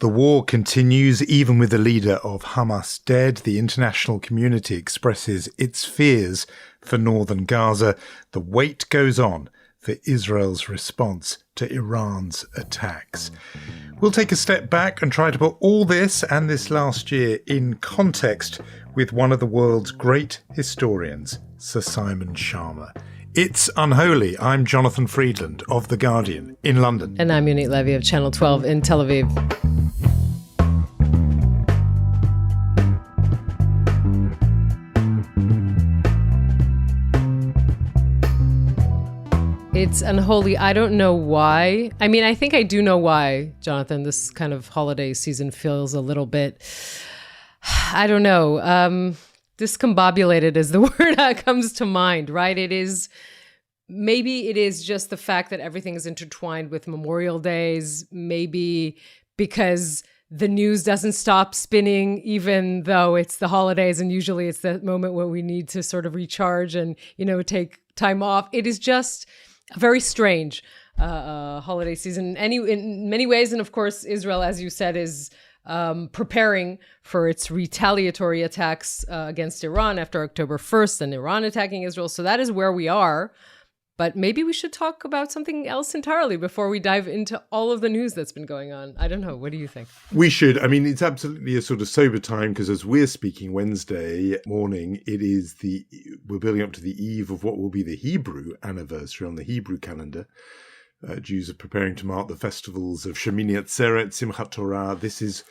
The war continues even with the leader of Hamas dead. The international community expresses its fears for Northern Gaza. The wait goes on for Israel's response to Iran's attacks. We'll take a step back and try to put all this and this last year in context with one of the world's great historians, Sir Simon Schama. It's Unholy. I'm Jonathan Friedland of The Guardian in London. And I'm Yonit Levy of Channel 12 in Tel Aviv. It's unholy. I don't know why. I mean, I think I do know why, Jonathan. This kind of holiday season feels a little bit, I don't know, discombobulated is the word that comes to mind, right? Maybe it is just the fact that everything is intertwined with Memorial Days, maybe because the news doesn't stop spinning, even though it's the holidays, and usually it's that moment when we need to sort of recharge and, take time off. It is just a very strange holiday season in many ways. And of course, Israel, as you said, is preparing for its retaliatory attacks against Iran after October 1st and Iran attacking Israel. So that is where we are. But maybe we should talk about something else entirely before we dive into all of the news that's been going on. I don't know. What do you think? We should. I mean, it's absolutely a sort of sober time because as we're speaking Wednesday morning, we're building up to the eve of what will be the Hebrew anniversary on the Hebrew calendar. Jews are preparing to mark the festivals of Shemini Atzeret, Simchat Torah. This is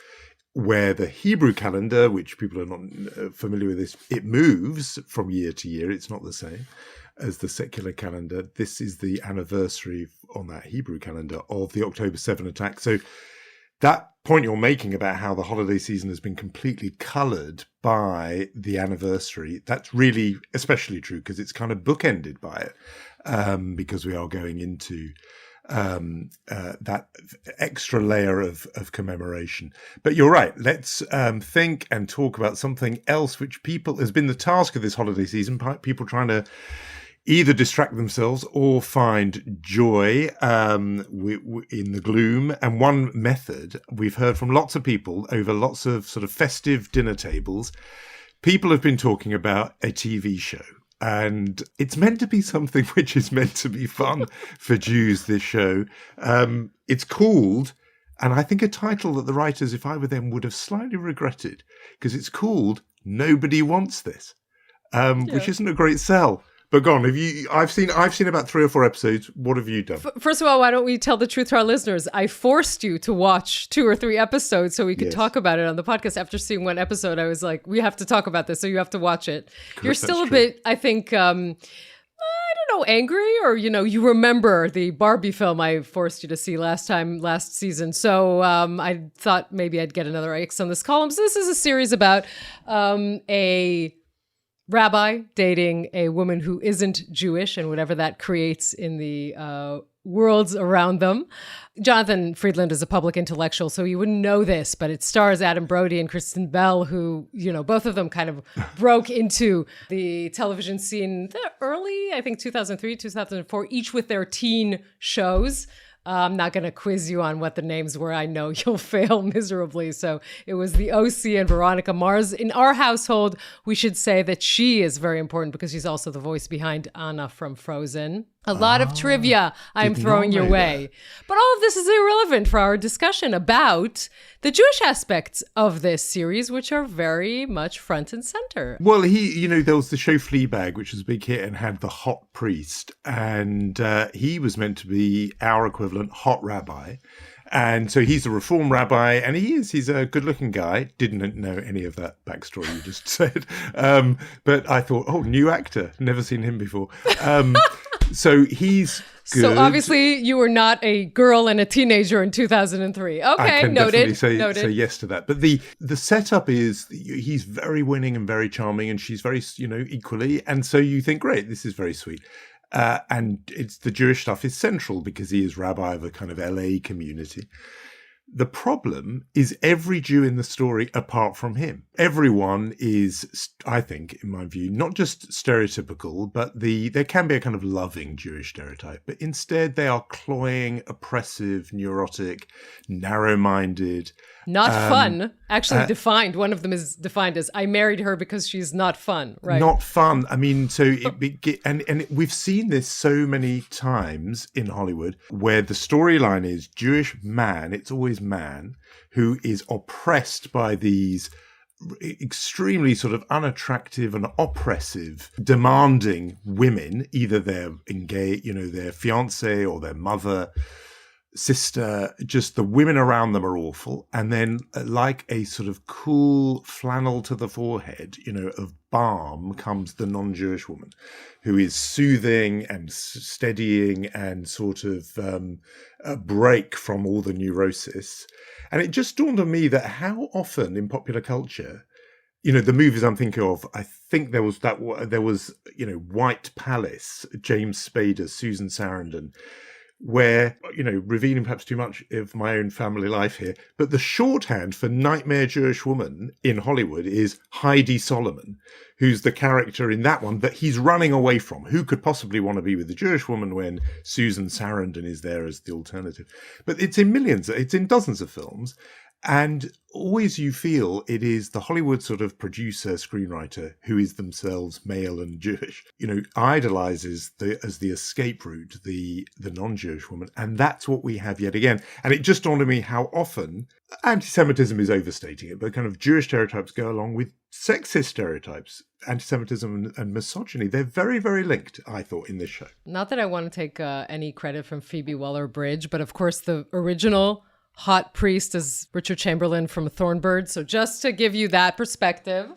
where the Hebrew calendar, which people are not familiar with this, it moves from year to year. It's not the same as the secular calendar. This is the anniversary on that Hebrew calendar of the October 7 attack. So that point you're making about how the holiday season has been completely coloured by the anniversary, that's really especially true because it's kind of bookended by it, because we are going into that extra layer of commemoration. But you're right. Let's think and talk about something else, which has been the task of this holiday season. People trying to either distract themselves or find joy in the gloom. And one method we've heard from lots of people over lots of sort of festive dinner tables, people have been talking about a TV show. And it's meant to be something which is meant to be fun for Jews, this show. It's called, and I think a title that the writers, if I were them, would have slightly regretted, because it's called Nobody Wants This, which isn't a great sell. But go on, I've seen about 3 or 4 episodes. What have you done? First of all, why don't we tell the truth to our listeners? I forced you to watch 2 or 3 episodes so we could talk about it on the podcast. After seeing 1 episode, I was like, we have to talk about this, so you have to watch it. You're still a bit, I think, I don't know, angry, or, you remember the Barbie film I forced you to see last season. So I thought maybe I'd get another X on this column. So this is a series about a rabbi dating a woman who isn't Jewish, and whatever that creates in the worlds around them. Jonathan Friedland is a public intellectual, so you wouldn't know this, but it stars Adam Brody and Kristen Bell, who, both of them kind of broke into the television scene early, I think 2003, 2004, each with their teen shows. I'm not going to quiz you on what the names were. I know you'll fail miserably. So it was the OC and Veronica Mars. In our household, we should say that she is very important because she's also the voice behind Anna from Frozen. A lot of trivia I'm throwing your way. But all of this is irrelevant for our discussion about the Jewish aspects of this series, which are very much front and center. Well, there was the show Fleabag, which was a big hit and had the hot priest. And he was meant to be our equivalent hot rabbi. And so he's a reform rabbi, and he's a good-looking guy. Didn't know any of that backstory you just said. But I thought, new actor. Never seen him before. So he's good. So obviously you were not a girl and a teenager in 2003. Okay, I can noted. Definitely say yes to that. But the setup is he's very winning and very charming, and she's very, equally. And so you think, great, this is very sweet. And it's the Jewish stuff is central because he is rabbi of a kind of LA community. The problem is every Jew in the story apart from him. everyone is, I think, in my view, not just stereotypical, but there can be a kind of loving Jewish stereotype, but instead they are cloying, oppressive, neurotic, narrow-minded. Not fun, actually defined. One of them is defined as, I married her because she's not fun, right? Not fun. I mean, so we've seen this so many times in Hollywood where the storyline is Jewish man, it's always man, who is oppressed by these extremely sort of unattractive and oppressive, demanding women, either they're engaged, their fiance or their mother, sister, just the women around them are awful. And then like a sort of cool flannel to the forehead, of balm comes the non-Jewish woman who is soothing and steadying and sort of a break from all the neurosis. And it just dawned on me that how often in popular culture, the movies I'm thinking of, I think there was White Palace, James Spader, Susan Sarandon, where, revealing perhaps too much of my own family life here, but the shorthand for Nightmare Jewish Woman in Hollywood is Heidi Solomon, who's the character in that one that he's running away from. Who could possibly want to be with the Jewish woman when Susan Sarandon is there as the alternative? But it's in millions, it's in dozens of films. And always you feel it is the Hollywood sort of producer, screenwriter, who is themselves male and Jewish, idolizes as the escape route, the non-Jewish woman. And that's what we have yet again. And it just dawned on me how often anti-Semitism is overstating it, but kind of Jewish stereotypes go along with sexist stereotypes, anti-Semitism and misogyny. They're very, very linked, I thought, in this show. Not that I want to take any credit from Phoebe Waller-Bridge, but of course the original hot priest is Richard Chamberlain from Thornbird. So just to give you that perspective.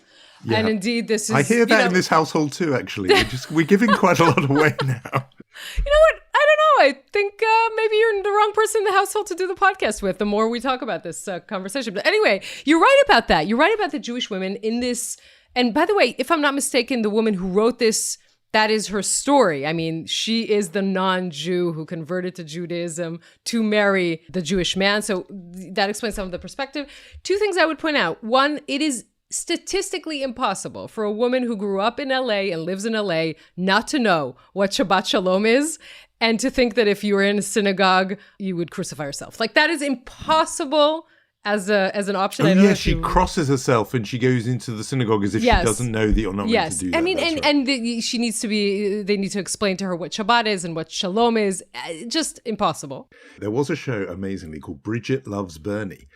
Yeah. And indeed, this is... I hear that in this household too, actually. We're giving quite a lot away now. You know what? I don't know. I think maybe you're the wrong person in the household to do the podcast with the more we talk about this conversation. But anyway, you're right about that. You're right about the Jewish women in this. And by the way, if I'm not mistaken, the woman who wrote this, that is her story. I mean, she is the non-Jew who converted to Judaism to marry the Jewish man. So that explains some of the perspective. Two things I would point out. One, it is statistically impossible for a woman who grew up in LA and lives in LA not to know what Shabbat Shalom is and to think that if you were in a synagogue, you would crucify yourself. Like, that is impossible as an option. Oh, yeah, she crosses herself and she goes into the synagogue as if she doesn't know that you're not meant to do that. I mean, she needs to be, they need to explain to her what Shabbat is and what Shalom is. Just impossible. There was a show, amazingly, called Bridget Loves Bernie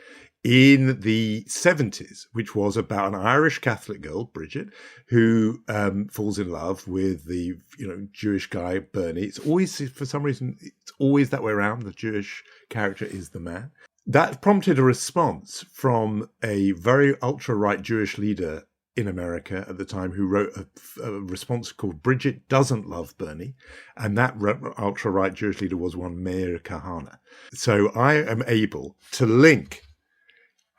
in the 70s, which was about an Irish Catholic girl, Bridget, who falls in love with the Jewish guy, Bernie. It's always, for some reason, it's always that way around. The Jewish character is the man. That prompted a response from a very ultra-right Jewish leader in America at the time who wrote a response called Bridget Doesn't Love Bernie. And that ultra-right Jewish leader was one Meir Kahane. So I am able to link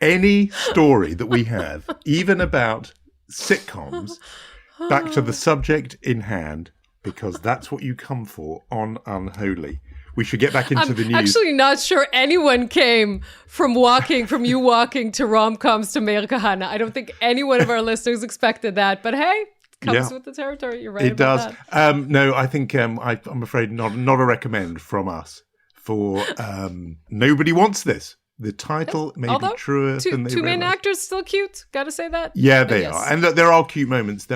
any story that we have, even about sitcoms, back to the subject in hand, because that's what you come for on Unholy. We should get back into the news. I'm actually not sure anyone came from you walking to rom-coms to Meir Kahane. I don't think any one of our listeners expected that. But hey, it comes with the territory. You're right about that. It does. No, I think I'm afraid not a recommend from us for Nobody Wants This. The title may be truer than they two main actors still cute. Got to say that. Yeah, they are. And there are cute moments.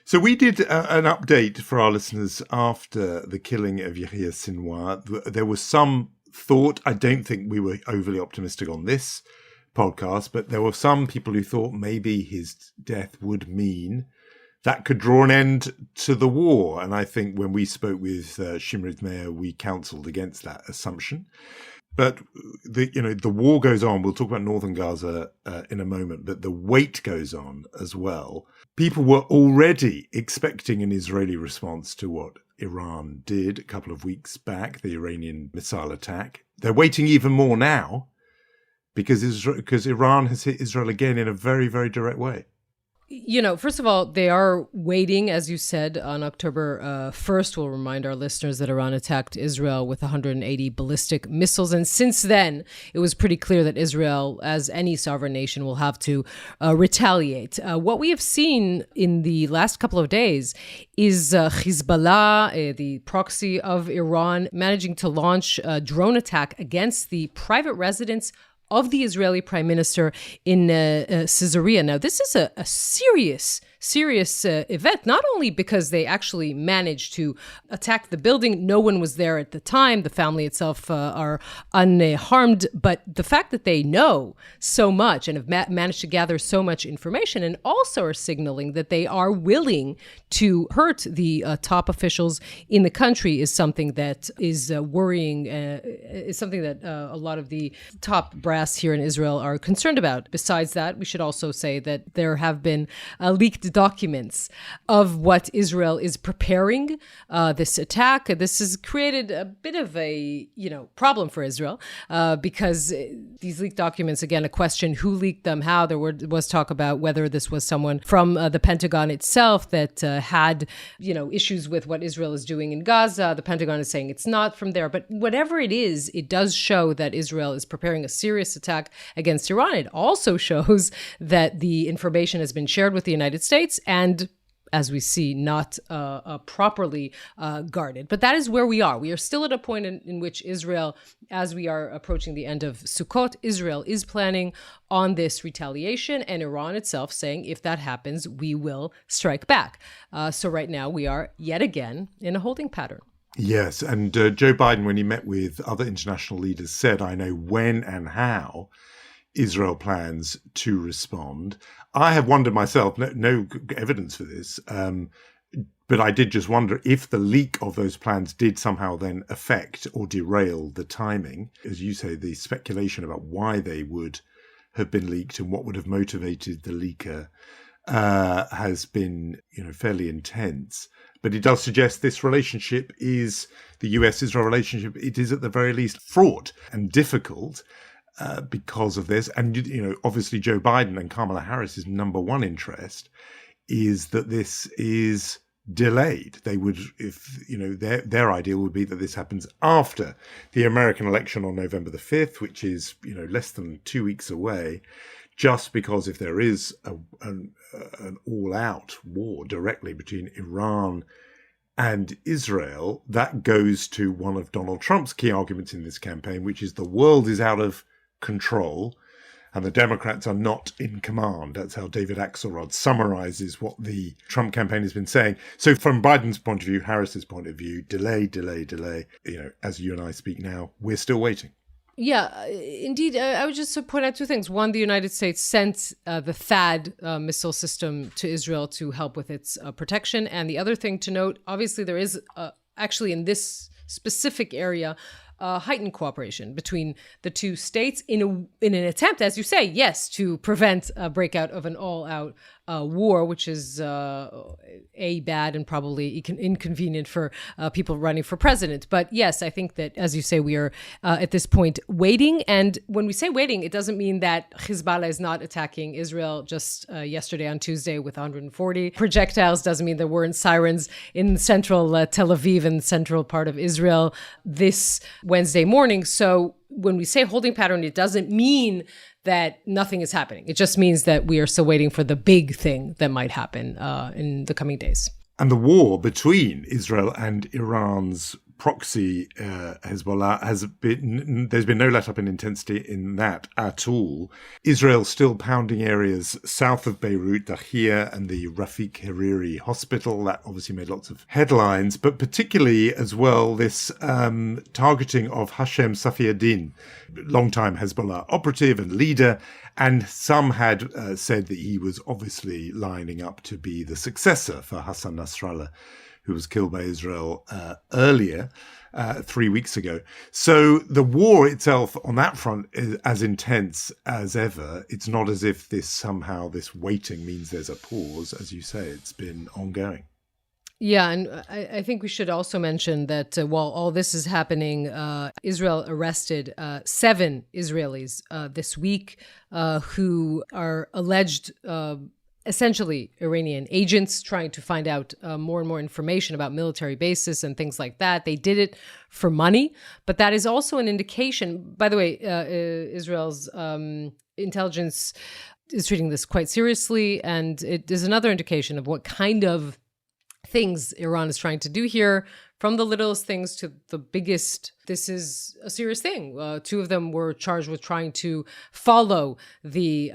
So we did an update for our listeners after the killing of Yahya Sinwar. There was some thought, I don't think we were overly optimistic on this podcast, but there were some people who thought maybe his death would mean that could draw an end to the war. And I think when we spoke with Shimrit Meir, we counselled against that assumption. But the war goes on. We'll talk about Northern Gaza in a moment, but the wait goes on as well. People were already expecting an Israeli response to what Iran did a couple of weeks back, the Iranian missile attack. They're waiting even more now because Iran has hit Israel again in a very, very direct way. First of all, they are waiting, as you said, on October 1st. We'll remind our listeners that Iran attacked Israel with 180 ballistic missiles. And since then, it was pretty clear that Israel, as any sovereign nation, will have to retaliate. What we have seen in the last couple of days is Hezbollah, the proxy of Iran, managing to launch a drone attack against the private residence of the Israeli prime minister in Caesarea. Now, this is a serious event, not only because they actually managed to attack the building. No one was there at the time. The family itself are unharmed. But the fact that they know so much and have managed to gather so much information, and also are signaling that they are willing to hurt the top officials in the country, is something that is worrying, is something that a lot of the top brass here in Israel are concerned about. Besides that, we should also say that there have been leaked documents of what Israel is preparing, this attack. This has created a bit of a, problem for Israel because these leaked documents, again, a question, who leaked them, how. There was talk about whether this was someone from the Pentagon itself that had, issues with what Israel is doing in Gaza. The Pentagon is saying it's not from there. But whatever it is, it does show that Israel is preparing a serious attack against Iran. It also shows that the information has been shared with the United States and, as we see, not properly guarded. But that is where we are. We are still at a point in which Israel, as we are approaching the end of Sukkot, Israel is planning on this retaliation, and Iran itself saying, if that happens, we will strike back. So right now we are yet again in a holding pattern. Yes, and Joe Biden, when he met with other international leaders, said, I know when and how Israel plans to respond. I have wondered myself, no evidence for this, but I did just wonder if the leak of those plans did somehow then affect or derail the timing. As you say, the speculation about why they would have been leaked and what would have motivated the leaker has been, fairly intense. But it does suggest this relationship is, the US-Israel relationship, it is at the very least fraught and difficult because of this. And, obviously Joe Biden and Kamala Harris's number one interest is that this is delayed. They would, if, their idea would be that this happens after the American election on November the 5th, which is, less than 2 weeks away, just because if there is an all-out war directly between Iran and Israel, that goes to one of Donald Trump's key arguments in this campaign, which is the world is out of control and the Democrats are not in command. That's how David Axelrod summarizes what the Trump campaign has been saying. So from Biden's point of view, Harris's point of view, delay. As you and I speak now, we're still waiting. Yeah, indeed. I would just point out two things. One, the United States sent the THAAD missile system to Israel to help with its protection. And the other thing to note, obviously there is actually in this specific area, heightened cooperation between the two states in an attempt, as you say, yes, to prevent a breakout of an all-out war, which is bad and probably inconvenient for people running for president. But yes, I think that, as you say, we are at this point waiting. And when we say waiting, it doesn't mean that Hezbollah is not attacking Israel. Just yesterday on Tuesday with 140 projectiles doesn't mean there weren't sirens in central Tel Aviv and central part of Israel this Wednesday morning. So when we say holding pattern, it doesn't mean that nothing is happening. It just means that we are still waiting for the big thing that might happen in the coming days. And the war between Israel and Iran's proxy Hezbollah there's been no let up in intensity in that at all. Israel still pounding areas south of Beirut, Dahia and the Rafik Hariri hospital. That obviously made lots of headlines, but particularly as well this targeting of Hashem Safiuddin, longtime Hezbollah operative and leader. And some had said that he was obviously lining up to be the successor for Hassan Nasrallah, who was killed by Israel earlier, 3 weeks ago. So the war itself on that front is as intense as ever. It's not as if this waiting means there's a pause. As you say, it's been ongoing. Yeah, and I think we should also mention that while all this is happening, Israel arrested 7 Israelis this week who are alleged essentially Iranian agents trying to find out more and more information about military bases and things like that. They did it for money, but that is also an indication. By the way, Israel's intelligence is treating this quite seriously, and it is another indication of what kind of things Iran is trying to do here, from the littlest things to the biggest. This is a serious thing. Two of them were charged with trying to follow the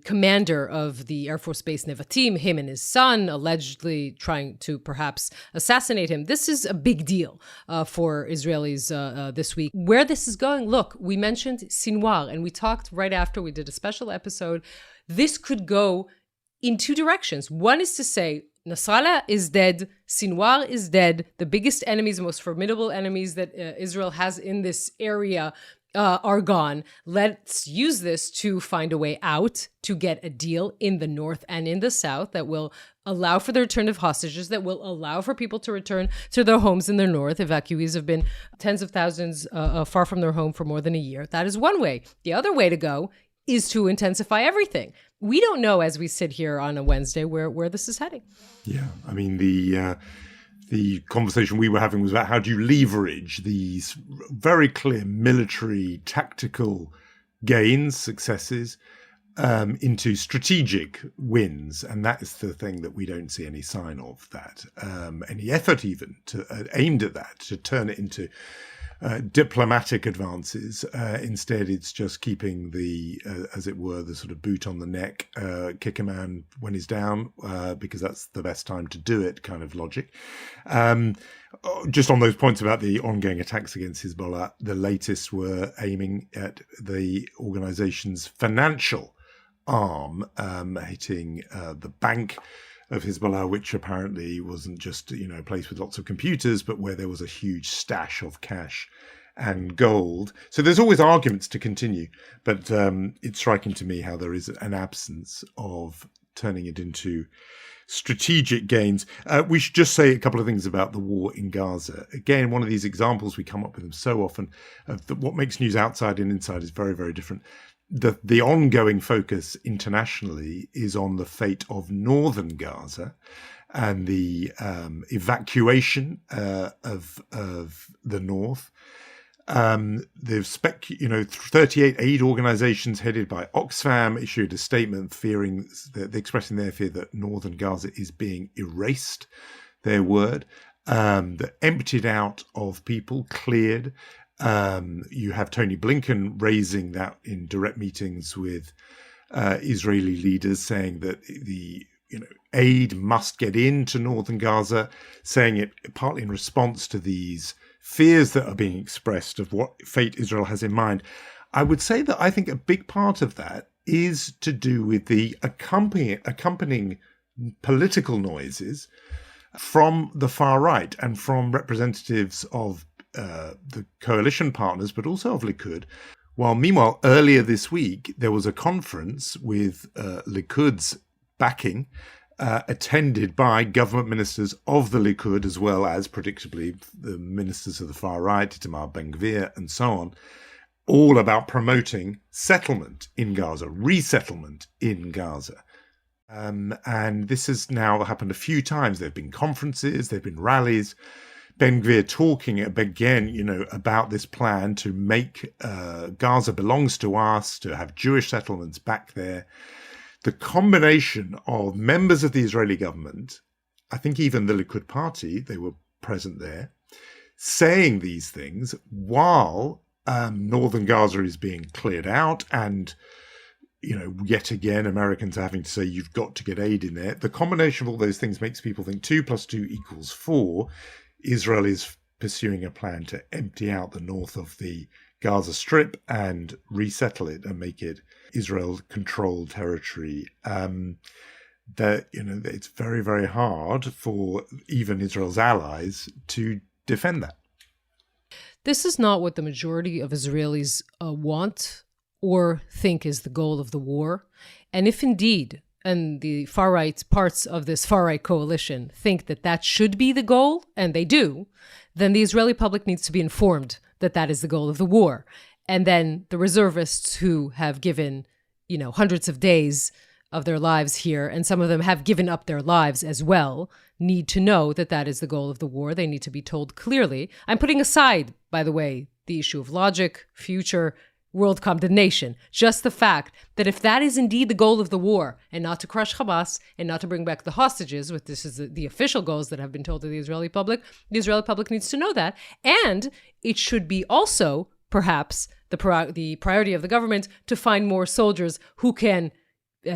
commander of the Air Force Base Nevatim, him and his son, allegedly trying to perhaps assassinate him. This is a big deal for Israelis this week. Where this is going, look, we mentioned Sinwar, and we talked right after we did a special episode. This could go in two directions. One is to say, Nasrallah is dead, Sinwar is dead, the biggest enemies, the most formidable enemies that Israel has in this area are gone. Let's use this to find a way out, to get a deal in the north and in the south that will allow for the return of hostages, that will allow for people to return to their homes in the north. Evacuees have been tens of thousands far from their home for more than a year. That is one way. The other way to go is to intensify everything. We don't know, as we sit here on a Wednesday, where this is heading. Yeah, I mean, the conversation we were having was about how do you leverage these very clear military tactical gains, successes, into strategic wins, and that is the thing that we don't see any sign of. That any effort even to aimed at that, to turn it into diplomatic advances. Instead, it's just keeping the, as it were, the sort of boot on the neck, kick a man when he's down, because that's the best time to do it kind of logic. Just on those points about the ongoing attacks against Hezbollah, the latest were aiming at the organization's financial arm, hitting the bank of Hezbollah, which apparently wasn't just, a place with lots of computers, but where there was a huge stash of cash and gold. So there's always arguments to continue, but it's striking to me how there is an absence of turning it into strategic gains. We should just say a couple of things about the war in Gaza. Again, one of these examples, we come up with them so often, of what makes news outside and inside is very, very different. The ongoing focus internationally is on the fate of Northern Gaza and the evacuation of the north. They've 38 aid organizations headed by Oxfam issued a statement expressing their fear that Northern Gaza is being erased, their word, that emptied out of people, cleared. You have Tony Blinken raising that in direct meetings with Israeli leaders, saying that the aid must get into Northern Gaza, saying it partly in response to these fears that are being expressed of what fate Israel has in mind. I would say that I think a big part of that is to do with the accompanying political noises from the far right and from representatives of the coalition partners, but also of Likud. While meanwhile, earlier this week, there was a conference with Likud's backing, attended by government ministers of the Likud, as well as, predictably, the ministers of the far right, Itamar Ben-Gvir, and so on, all about promoting settlement in Gaza, resettlement in Gaza. And this has now happened a few times. There have been conferences, there have been rallies. Ben-Gvir talking again, about this plan to make Gaza belongs to us, to have Jewish settlements back there. The combination of members of the Israeli government, I think even the Likud party, they were present there, saying these things while northern Gaza is being cleared out and, yet again, Americans are having to say, you've got to get aid in there. The combination of all those things makes people think 2 + 2 = 4. Israel is pursuing a plan to empty out the north of the Gaza Strip and resettle it and make it Israel-controlled territory. It's very, very hard for even Israel's allies to defend that. This is not what the majority of Israelis want or think is the goal of the war. And if indeed, and the far-right parts of this far-right coalition think that that should be the goal, and they do, then the Israeli public needs to be informed that that is the goal of the war. And then the reservists who have given, hundreds of days of their lives here, and some of them have given up their lives as well, need to know that that is the goal of the war. They need to be told clearly. I'm putting aside, by the way, the issue of logic, future, world condemnation. Just the fact that if that is indeed the goal of the war, and not to crush Hamas, and not to bring back the hostages, which this is the official goals that have been told to the Israeli public needs to know that. And it should be also, perhaps, the priority of the government to find more soldiers who can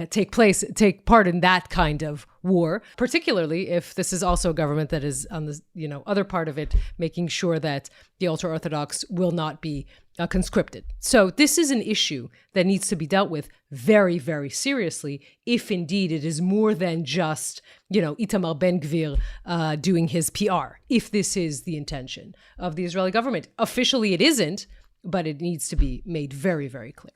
take part in that kind of war, particularly if this is also a government that is on the other part of it, making sure that the ultra-Orthodox will not be conscripted. So this is an issue that needs to be dealt with very, very seriously, if indeed it is more than just, Itamar Ben-Gvir doing his PR, if this is the intention of the Israeli government. Officially it isn't, but it needs to be made very, very clear.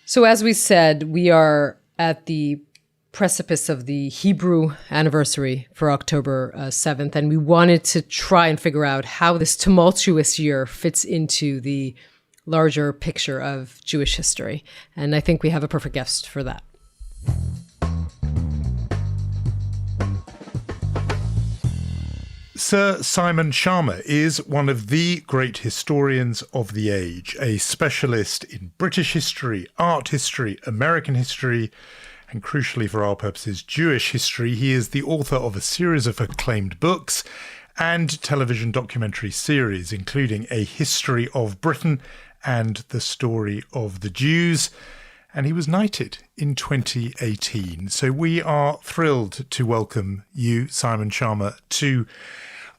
So as we said, we are at the precipice of the Hebrew anniversary for October 7th, and we wanted to try and figure out how this tumultuous year fits into the larger picture of Jewish history. And I think we have a perfect guest for that. Sir Simon Schama is one of the great historians of the age, a specialist in British history, art history, American history, and crucially for our purposes, Jewish history. He is the author of a series of acclaimed books and television documentary series, including A History of Britain and The Story of the Jews. And he was knighted in 2018. So we are thrilled to welcome you, Simon Schama, to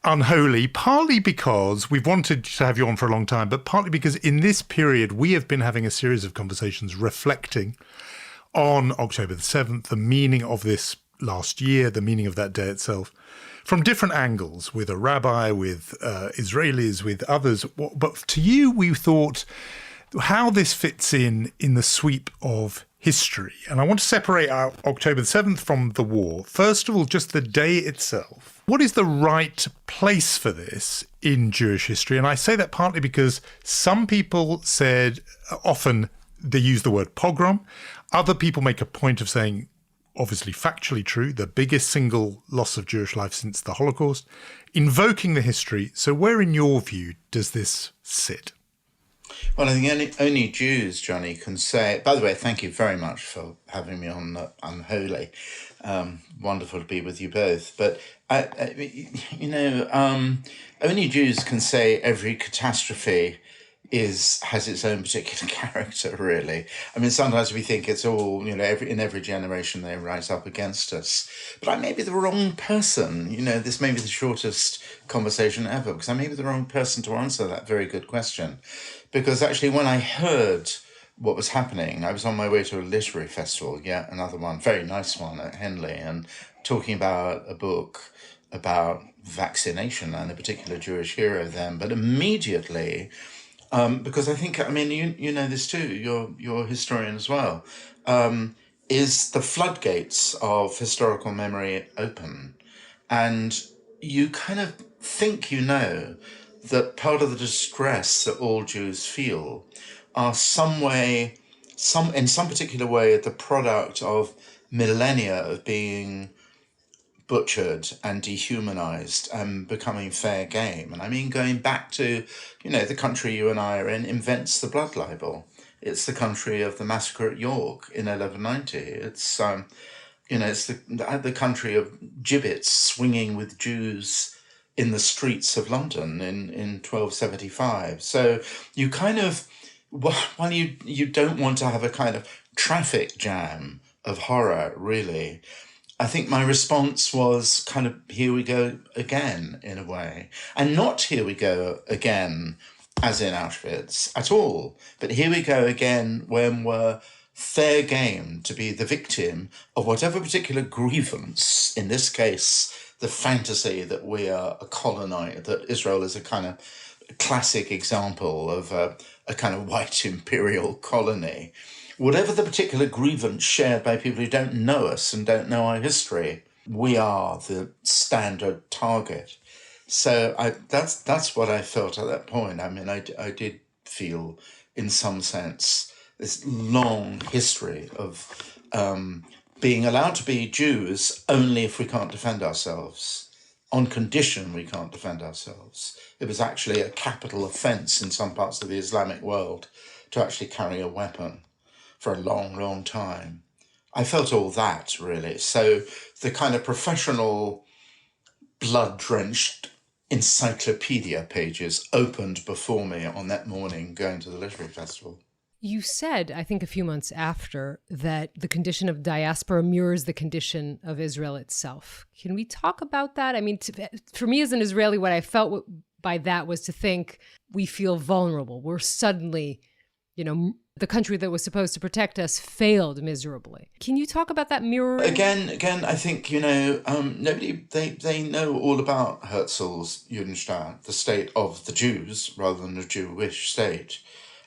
Unholy, partly because we've wanted to have you on for a long time, but partly because in this period we have been having a series of conversations reflecting on October the 7th, the meaning of this last year, the meaning of that day itself, from different angles, with a rabbi, with Israelis, with others. But to you, we thought how this fits in the sweep of history. And I want to separate out October the 7th from the war. First of all, just the day itself. What is the right place for this in Jewish history? And I say that partly because some people said, often they use the word pogrom. Other people make a point of saying, obviously factually true, the biggest single loss of Jewish life since the Holocaust, invoking the history. So where, in your view, does this sit? Well, I think only Jews, Johnny, can say... By the way, thank you very much for having me on Unholy. Wonderful to be with you both. But, only Jews can say every catastrophe has its own particular character, really. I mean, sometimes we think it's all, in every generation they rise up against us. But I may be the wrong person. This may be the shortest conversation ever, because I may be the wrong person to answer that very good question. Because actually, when I heard what was happening, I was on my way to a literary festival, yet another one, very nice one at Henley, and talking about a book about vaccination and a particular Jewish hero then. But immediately, because I think, you know this too, you're a historian as well, is the floodgates of historical memory open. And you kind of think that part of the distress that all Jews feel are in some particular way, the product of millennia of being butchered and dehumanized and becoming fair game. And I mean, going back to, the country you and I are in invents the blood libel. It's the country of the massacre at York in 1190. It's, it's the country of gibbets swinging with Jews in the streets of London in 1275. So you kind of, while you don't want to have a kind of traffic jam of horror, really, I think my response was kind of, here we go again, in a way. And not here we go again, as in Auschwitz, at all. But here we go again when we're fair game to be the victim of whatever particular grievance, in this case, the fantasy that we are a colonized, that Israel is a kind of classic example of a kind of white imperial colony. Whatever the particular grievance shared by people who don't know us and don't know our history, we are the standard target. So that's what I felt at that point. I mean, I did feel, in some sense, this long history of being allowed to be Jews only if we can't defend ourselves, on condition we can't defend ourselves. It was actually a capital offence in some parts of the Islamic world to actually carry a weapon for a long, long time. I felt all that, really. So the kind of professional, blood-drenched encyclopedia pages opened before me on that morning going to the literary festival. You said, I think a few months after, that the condition of diaspora mirrors the condition of Israel itself. Can we talk about that? I mean, for me as an Israeli, what I felt by that was to think we feel vulnerable. We're suddenly, the country that was supposed to protect us failed miserably. Can you talk about that mirroring? Again, I think, nobody, they know all about Herzl's Judenstaat, the state of the Jews, rather than a Jewish state.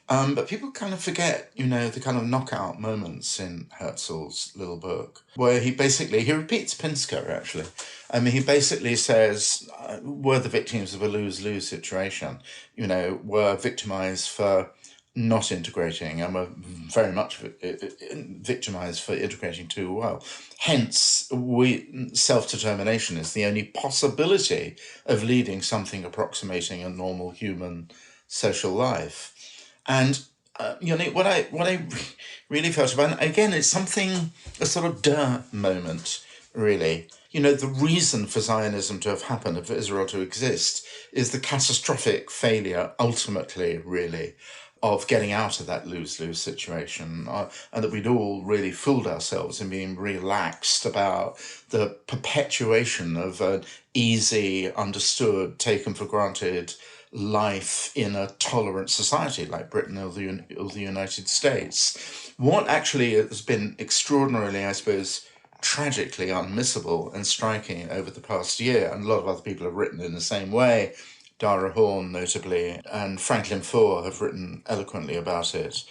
But people kind of forget, the kind of knockout moments in Herzl's little book, where he repeats Pinsker, actually. I mean, he basically says, we're the victims of a lose-lose situation, we're victimized for not integrating, and we're very much victimized for integrating too well. Hence, self-determination is the only possibility of leading something approximating a normal human social life. And what I really felt about, again, it's a sort of moment, really. The reason for Zionism to have happened, for Israel to exist, is the catastrophic failure, ultimately, really, of getting out of that lose-lose situation, and that we'd all really fooled ourselves in being relaxed about the perpetuation of an easy, understood, taken for granted life in a tolerant society like Britain or the United States. What actually has been extraordinarily, I suppose, tragically unmissable and striking over the past year, and a lot of other people have written in the same way, Dara Horn notably, and Franklin Foer have written eloquently about it.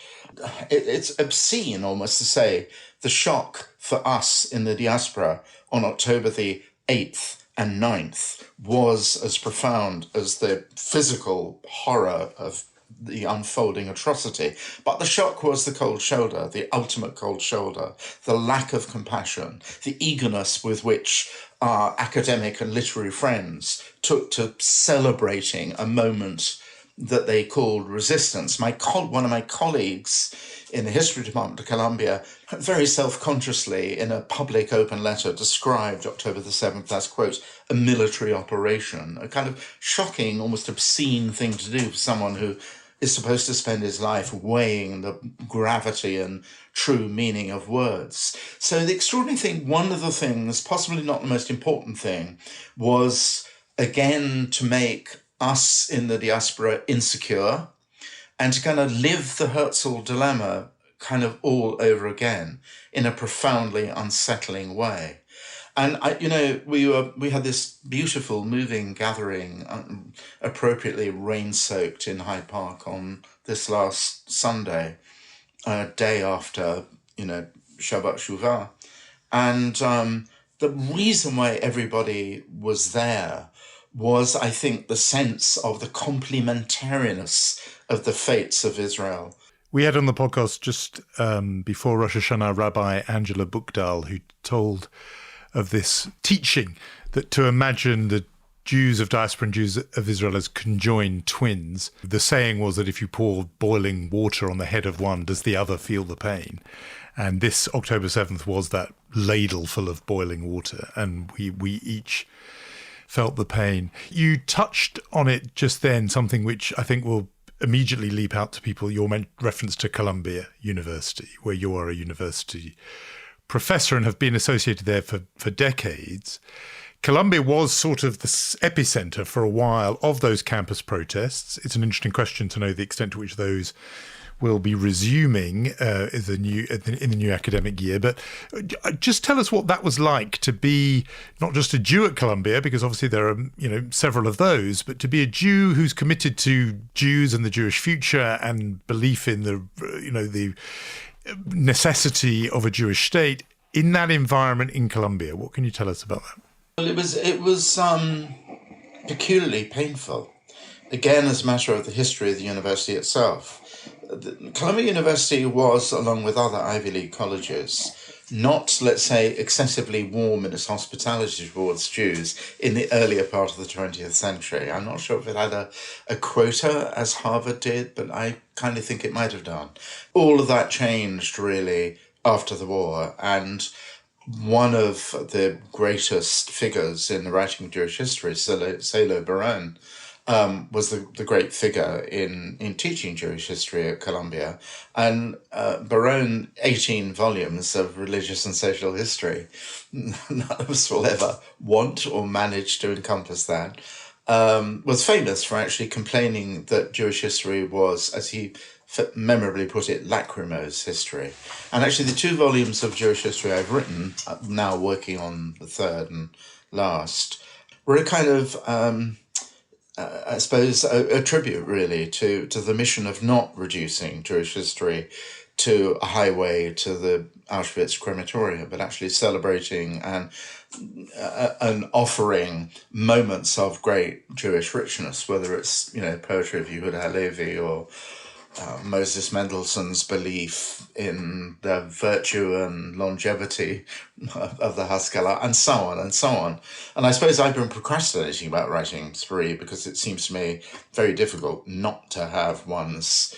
It's obscene almost to say the shock for us in the diaspora on October the 8th and 9th was as profound as the physical horror of the unfolding atrocity. But the shock was the cold shoulder, the ultimate cold shoulder, the lack of compassion, the eagerness with which our academic and literary friends took to celebrating a moment that they called resistance. One of my colleagues in the history department of Columbia very self-consciously in a public open letter described October the 7th as, quote, a military operation, a kind of shocking, almost obscene thing to do for someone who is supposed to spend his life weighing the gravity and true meaning of words. So the extraordinary thing, one of the things, possibly not the most important thing, was, again, to make us in the diaspora insecure and to kind of live the Herzl dilemma kind of all over again in a profoundly unsettling way. And we had this beautiful, moving gathering, appropriately rain-soaked in Hyde Park on this last Sunday, day after Shabbat Shuvah, and the reason why everybody was there was, I think, the sense of the complementariness of the fates of Israel. We had on the podcast just before Rosh Hashanah Rabbi Angela Buchdahl, who told of this teaching that to imagine the Jews of diaspora and Jews of Israel as conjoined twins, the saying was that if you pour boiling water on the head of one, does the other feel the pain? And this October 7th was that ladle full of boiling water, and we each felt the pain. You touched on it just then, something which I think will immediately leap out to people, your reference to Columbia University, where you are a university professor and have been associated there for decades. Columbia was sort of the epicenter for a while of those campus protests. It's an interesting question to know the extent to which those will be resuming in the new academic year. But just tell us what that was like to be not just a Jew at Columbia, because obviously there are several of those, but to be a Jew who's committed to Jews and the Jewish future and belief in the necessity of a Jewish state in that environment in Columbia. What can you tell us about that? Well, it was peculiarly painful. again, as a matter of the history of the university itself. Columbia University was, along with other Ivy League colleges, not, let's say, excessively warm in its hospitality towards Jews in the earlier part of the 20th century. I'm not sure if it had a quota as Harvard did, but I kind of think it might have done. All of that changed, really, after the war, and one of the greatest figures in the writing of Jewish history, Salo Baron, was the great figure in teaching Jewish history at Columbia. And Baron, 18 volumes of religious and social history. None of us will ever want or manage to encompass that. Was famous for actually complaining that Jewish history was, as he memorably put it, lachrymose history. And actually the 2 volumes of Jewish history I've written, now working on the third and last, were a kind of, I suppose, a tribute really to the mission of not reducing Jewish history to a highway to the Auschwitz crematorium, but actually celebrating and offering moments of great Jewish richness, whether it's, poetry of Yehuda Halevi or Moses Mendelssohn's belief in the virtue and longevity of the Haskalah, and so on and so on. And I suppose I've been procrastinating about writing 3 because it seems to me very difficult not to have one's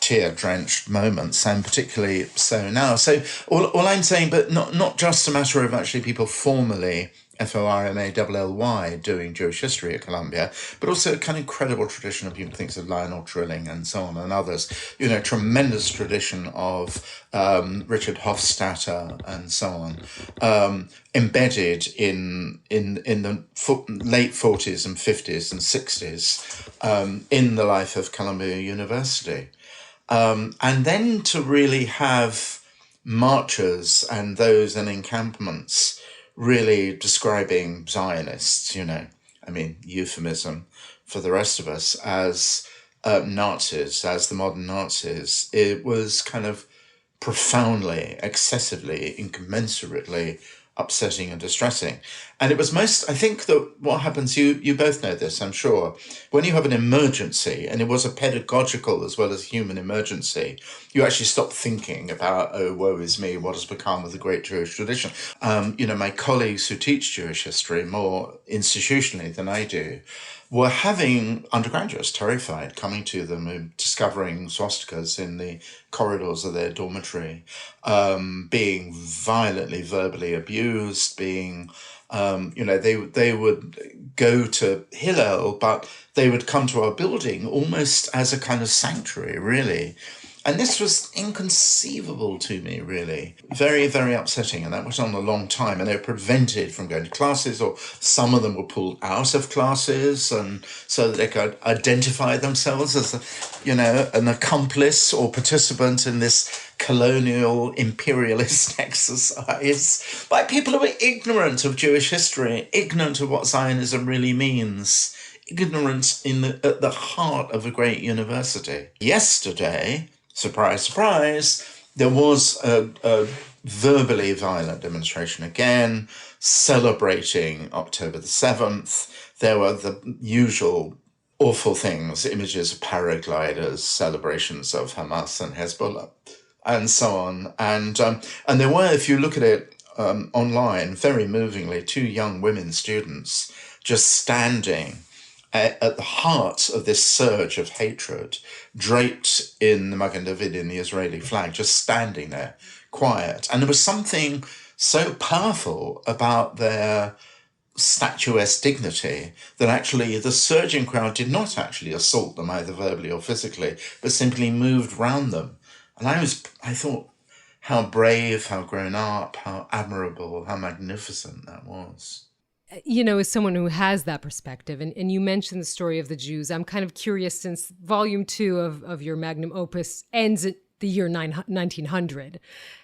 tear-drenched moments, and particularly so now. So all I'm saying, but not just a matter of actually people formally Formally doing Jewish history at Columbia, but also a kind of incredible tradition of people think of Lionel Trilling and so on and others, tremendous tradition of Richard Hofstadter and so on, embedded in the late 40s and 50s and 60s in the life of Columbia University. And then to really have marches and those in encampments really describing Zionists, euphemism for the rest of us, as Nazis, as the modern Nazis. It was kind of profoundly, excessively, incommensurately upsetting and distressing. And it was I think that what happens, you both know this, I'm sure, when you have an emergency, and it was a pedagogical as well as human emergency, you actually stop thinking about, oh, woe is me, what has become of the great Jewish tradition. My colleagues who teach Jewish history more institutionally than I do were having undergraduates terrified coming to them and discovering swastikas in the corridors of their dormitory, being violently verbally abused, being, they would go to Hillel, but they would come to our building almost as a kind of sanctuary, really. And this was inconceivable to me, really. Very, very upsetting. And that went on a long time. And they were prevented from going to classes, or some of them were pulled out of classes, and so that they could identify themselves as, an accomplice or participant in this colonial imperialist exercise by people who were ignorant of Jewish history, ignorant of what Zionism really means, ignorant at the heart of a great university. Yesterday, surprise, surprise, there was a verbally violent demonstration again, celebrating October the 7th. There were the usual awful things, images of paragliders, celebrations of Hamas and Hezbollah, and so on. And there were, if you look at it online, very movingly, 2 young women students just standing at the heart of this surge of hatred, draped in the Magen David, in the Israeli flag, just standing there, quiet. And there was something so powerful about their statuesque dignity that actually the surging crowd did not actually assault them either verbally or physically, but simply moved round them. And I thought, how brave, how grown up, how admirable, how magnificent that was. As someone who has that perspective, and you mentioned the story of the Jews, I'm kind of curious, since volume 2 of your magnum opus ends at the year 1900,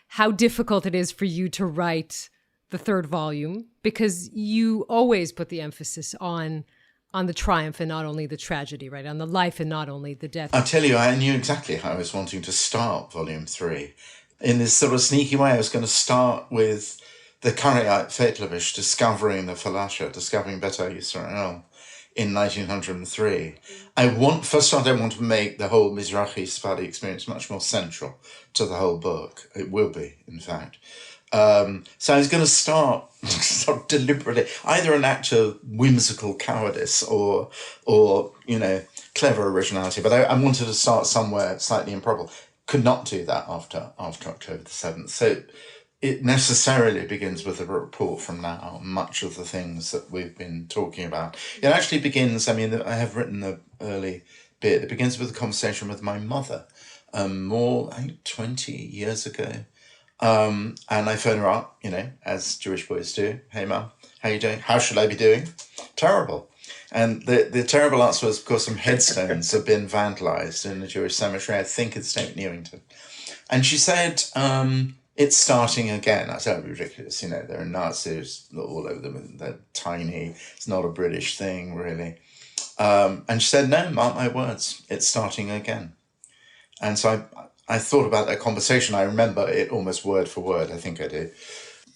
how difficult it is for you to write the 3rd volume, because you always put the emphasis on the triumph and not only the tragedy, right? On the life and not only the death. I'll tell you, I knew exactly how I was wanting to start volume 3. In this sort of sneaky way, I was going to start with the Karaite Feitlovich discovering the Falasha, discovering Beta Yisrael in 1903. First of all, I don't want to make the whole Mizrahi Sephardi experience much more central to the whole book. It will be, in fact. So I was going to start deliberately, either an act of whimsical cowardice or clever originality. But I wanted to start somewhere slightly improbable. Could not do that after October the 7th. So it necessarily begins with a report from now. Much of the things that we've been talking about. It actually begins. I have written the early bit. It begins with a conversation with my mother, I think 20 years ago. And I phone her up, as Jewish boys do. Hey, Mum, how you doing? How should I be doing? Terrible. And the terrible answer was, of course, some headstones have been vandalized in the Jewish cemetery. I think it's St. Newington. And she said, it's starting again. I said, ridiculous. There are Nazis all over them. They're tiny. It's not a British thing, really. And she said, no, mark my words, it's starting again. And so I thought about that conversation. I remember it almost word for word. I think I do.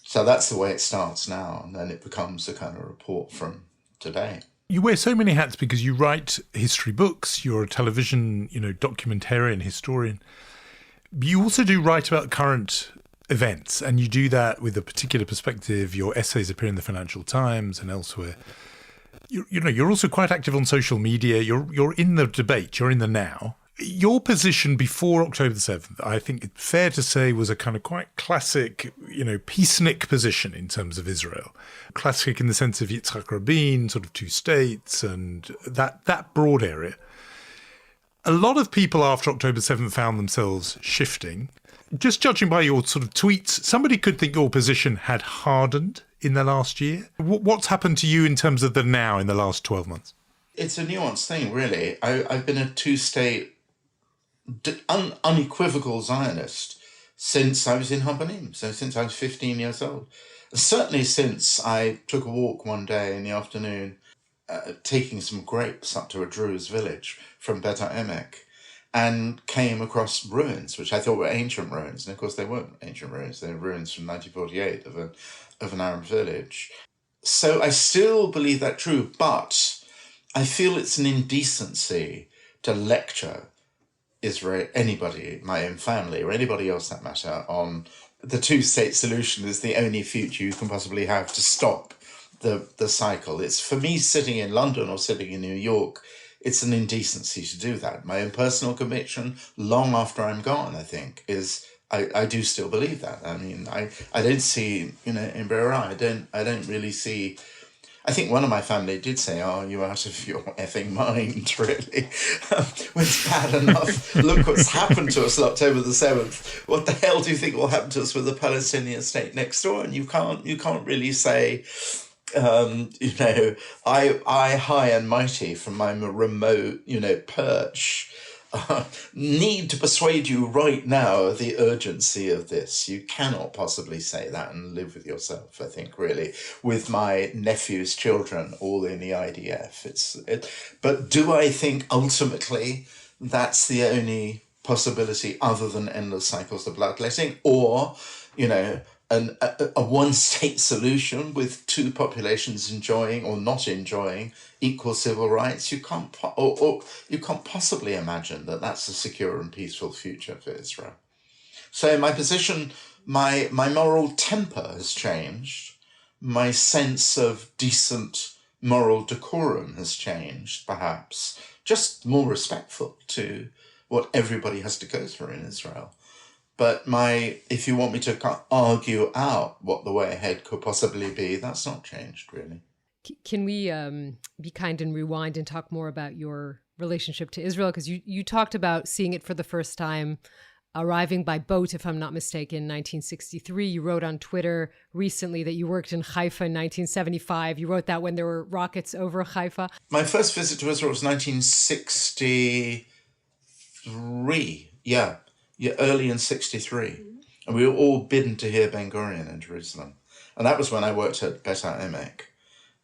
So that's the way it starts now. And then it becomes a kind of report from today. You wear so many hats because you write history books. You're a television, documentarian, historian. You also do write about current events, and you do that with a particular perspective. Your essays appear in the Financial Times and elsewhere. You're also quite active on social media. You're in the debate. You're in the now. Your position before October the 7th, I think it's fair to say, was a kind of quite classic, peacenik position in terms of Israel. Classic in the sense of Yitzhak Rabin, sort of two states, and that broad area. A lot of people after October 7th found themselves shifting. Just judging by your sort of tweets, somebody could think your position had hardened in the last year. What's happened to you in terms of the now in the last 12 months? It's a nuanced thing, really. I've been a two-state unequivocal Zionist since I was in Habanim, so since I was 15 years old. Certainly since I took a walk one day in the afternoon, taking some grapes up to a Druze village from Bet Emek, and came across ruins, which I thought were ancient ruins. And of course they weren't ancient ruins, they were ruins from 1948 of an Arab village. So I still believe that true, but I feel it's an indecency to lecture Israel, anybody, my own family, or anybody else that matter, on the two-state solution is the only future you can possibly have to stop the cycle. It's, for me, sitting in London or sitting in New York, it's an indecency to do that. My own personal conviction, long after I'm gone, I think, is I do still believe that. I don't see, in Beira, I don't really see. I think one of my family did say, "Oh, you're out of your effing mind, really." When it's bad enough. Look what's happened to us on October the 7th. What the hell do you think will happen to us with the Palestinian state next door? And you can't really say, I high and mighty from my remote, perch, need to persuade you right now of the urgency of this. You cannot possibly say that and live with yourself, I think, really, with my nephew's children all in the IDF. But do I think ultimately that's the only possibility other than endless cycles of bloodletting, or, a one-state solution with two populations enjoying or not enjoying equal civil rights? You can't you can't possibly imagine that that's a secure and peaceful future for Israel. So my position, my moral temper has changed. My sense of decent moral decorum has changed, perhaps. Just more respectful to what everybody has to go through in Israel. But if you want me to argue out what the way ahead could possibly be, that's not changed, really. Can we be kind and rewind and talk more about your relationship to Israel? Because you talked about seeing it for the first time, arriving by boat, if I'm not mistaken, in 1963. You wrote on Twitter recently that you worked in Haifa in 1975. You wrote that when there were rockets over Haifa. My first visit to Israel was 1963. Yeah, early in 63. And we were all bidden to hear Ben Gurion in Jerusalem. And that was when I worked at Bet Emek.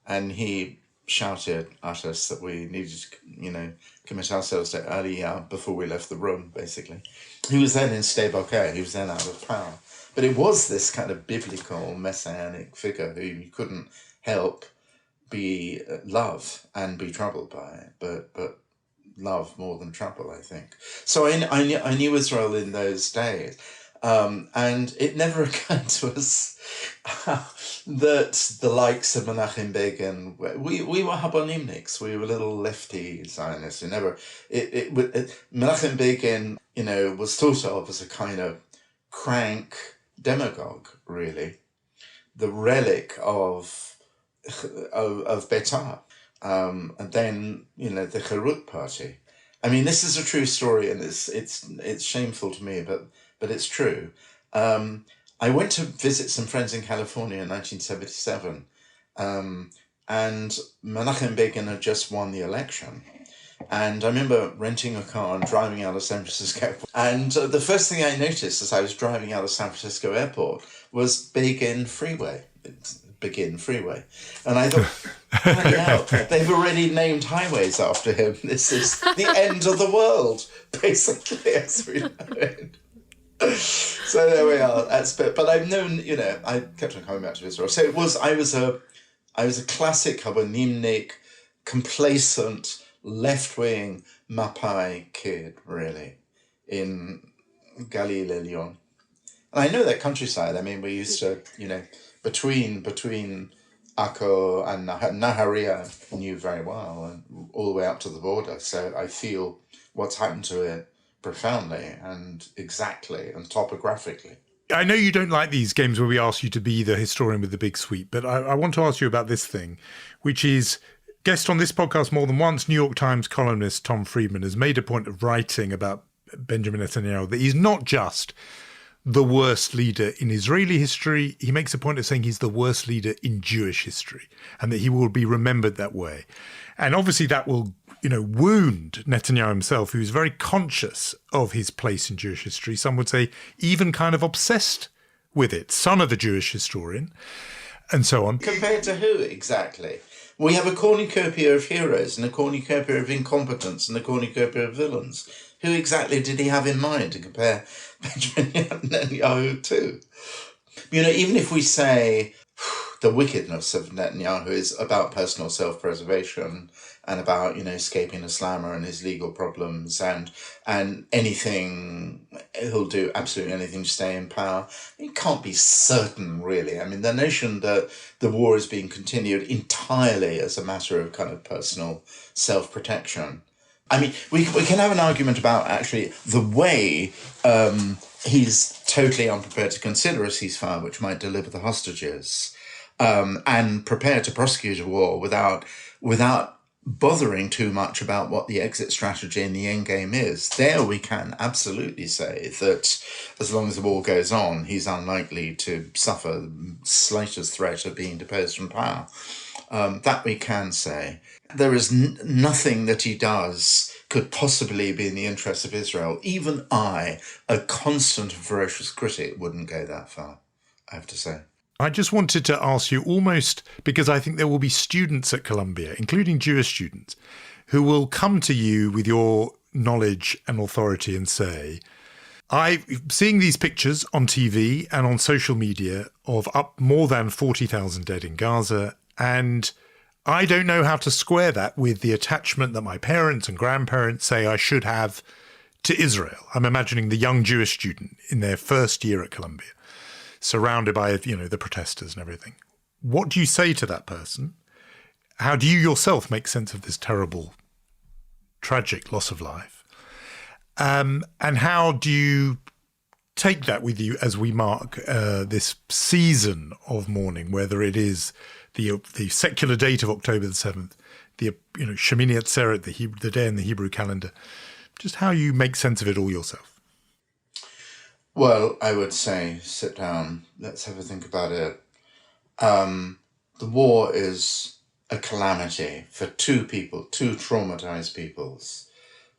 And he shouted at us that we needed to, commit ourselves to Aliyah before we left the room, basically. He was then in Sde Boker. He was then out of power. But it was this kind of biblical, messianic figure who you couldn't help love and be troubled by it, but love more than trouble, I think. So I knew Israel in those days, and it never occurred to us that the likes of Menachem Begin, we were Habonimniks, we were little lefty Zionists. Menachem Begin, was thought of as a kind of crank demagogue, really, the relic of Beitar. And then, the Herut party. I mean, this is a true story, and it's shameful to me, but it's true. I went to visit some friends in California in 1977, and Menachem Begin had just won the election. And I remember renting a car and driving out of San Francisco. And the first thing I noticed as I was driving out of San Francisco airport was Begin Freeway. And I thought, bloody hell, they've already named highways after him. This is the end of the world, basically, as we know it. So there we are. But I've known, I kept on coming back to Israel. So I was a classic Habonimnik, complacent, left-wing Mapai kid, really, in Galil Elyon. And I know that countryside. I mean, we used to, between Akko and Naharia, knew very well, and all the way up to the border. So I feel what's happened to it profoundly and exactly and topographically. I know you don't like these games where we ask you to be the historian with the big sweep, but I want to ask you about this thing, which is, guest on this podcast more than once, New York Times columnist Tom Friedman has made a point of writing about Benjamin Netanyahu that he's not just the worst leader in Israeli history. He makes a point of saying he's the worst leader in Jewish history, and that he will be remembered that way. And obviously that will, wound Netanyahu himself, who's very conscious of his place in Jewish history. Some would say even kind of obsessed with it, son of a Jewish historian, and so on. Compared to who exactly? We have a cornucopia of heroes and a cornucopia of incompetents and a cornucopia of villains. Who exactly did he have in mind to compare Benjamin Netanyahu to? Even if we say the wickedness of Netanyahu is about personal self-preservation and about, escaping a slammer and his legal problems and anything, he'll do absolutely anything to stay in power. It can't be certain, really. I mean, the notion that the war is being continued entirely as a matter of kind of personal self-protection. I mean, we can have an argument about actually the way he's totally unprepared to consider a ceasefire which might deliver the hostages, and prepared to prosecute a war without bothering too much about what the exit strategy in the end game is. There we can absolutely say that as long as the war goes on, he's unlikely to suffer the slightest threat of being deposed from power. That we can say. There is nothing that he does could possibly be in the interest of Israel. Even I, a constant and ferocious critic, wouldn't go that far, I have to say. I just wanted to ask you, almost because I think there will be students at Columbia, including Jewish students, who will come to you with your knowledge and authority and say, I'm seeing these pictures on TV and on social media of up more than 40,000 dead in Gaza, and I don't know how to square that with the attachment that my parents and grandparents say I should have to Israel. I'm imagining the young Jewish student in their first year at Columbia, surrounded by, the protesters and everything. What do you say to that person? How do you yourself make sense of this terrible, tragic loss of life? And how do you take that with you as we mark this season of mourning, whether it is the secular date of October the 7th, the Shemini Atzeret, the day in the Hebrew calendar, just how you make sense of it all yourself? Well, I would say sit down, let's have a think about it. The war is a calamity for two traumatized peoples,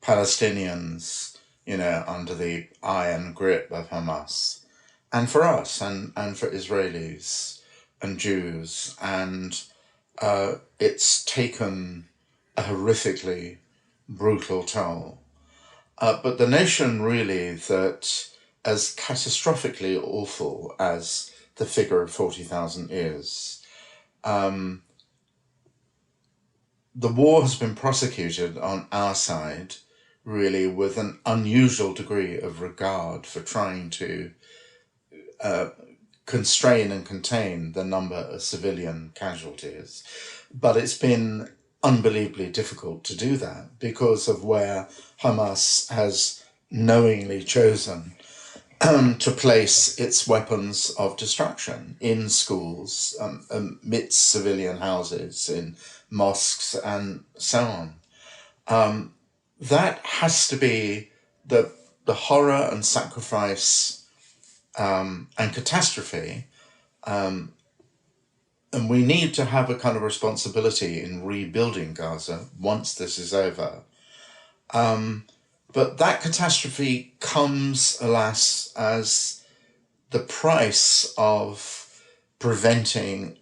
Palestinians, under the iron grip of Hamas, and for us and for Israelis and Jews, and it's taken a horrifically brutal toll. But the notion really that as catastrophically awful as the figure of 40,000 is, the war has been prosecuted on our side, really, with an unusual degree of regard for trying to constrain and contain the number of civilian casualties. But it's been unbelievably difficult to do that because of where Hamas has knowingly chosen to place its weapons of destruction in schools, amidst civilian houses, in mosques, and so on. That has to be the horror and sacrifice and catastrophe. And we need to have a kind of responsibility in rebuilding Gaza once this is over. But that catastrophe comes, alas, as the price of preventing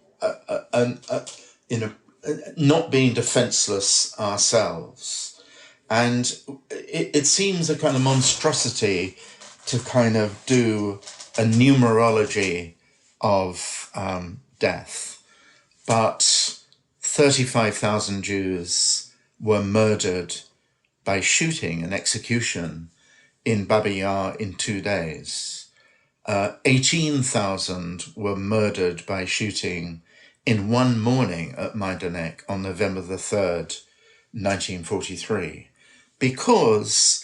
not being defenseless ourselves. And it seems a kind of monstrosity to kind of do a numerology of death. But 35,000 Jews were murdered by shooting and execution in Babi Yar in 2 days. 18,000 were murdered by shooting in one morning at Majdanek on November the 3rd, 1943, because